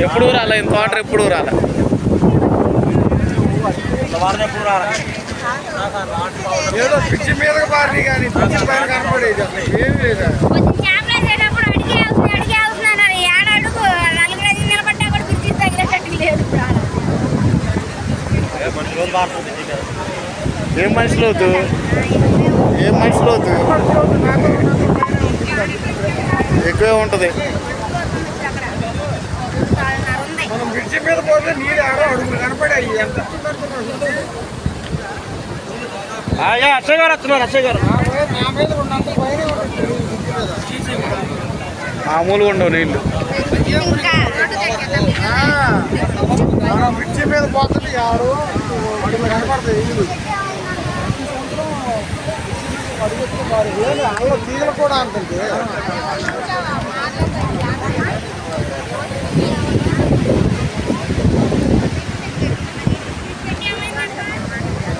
ఎప్పుడు రాలే ఇంత వాటర్ ఎప్పుడు రాలే ఏదో పిచ్చి మీద బారి కానీ పిచ్చి పైన కనపడేది అసలు ఏం లేదా ఏం మనిషిలో అవుతు ఏం మనిషిలో అవుతు ఎక్కువే ఉంటుంది. మనం పిచ్చి మీద పోతే నీళ్ళు ఆడో అడుగులు కనపడాయి. ఎంత అక్షయ్ గారు వస్తున్నారు. అక్షయ్ గారు నా మీద ఉన్నంత పైన మామూలుగా ఉండవు నీళ్ళు. మనం పిచ్చి మీద పోతుంది ఆడు అడుగులు కనపడతాయి. అడుగు తీగలు కూడా అంటుంది.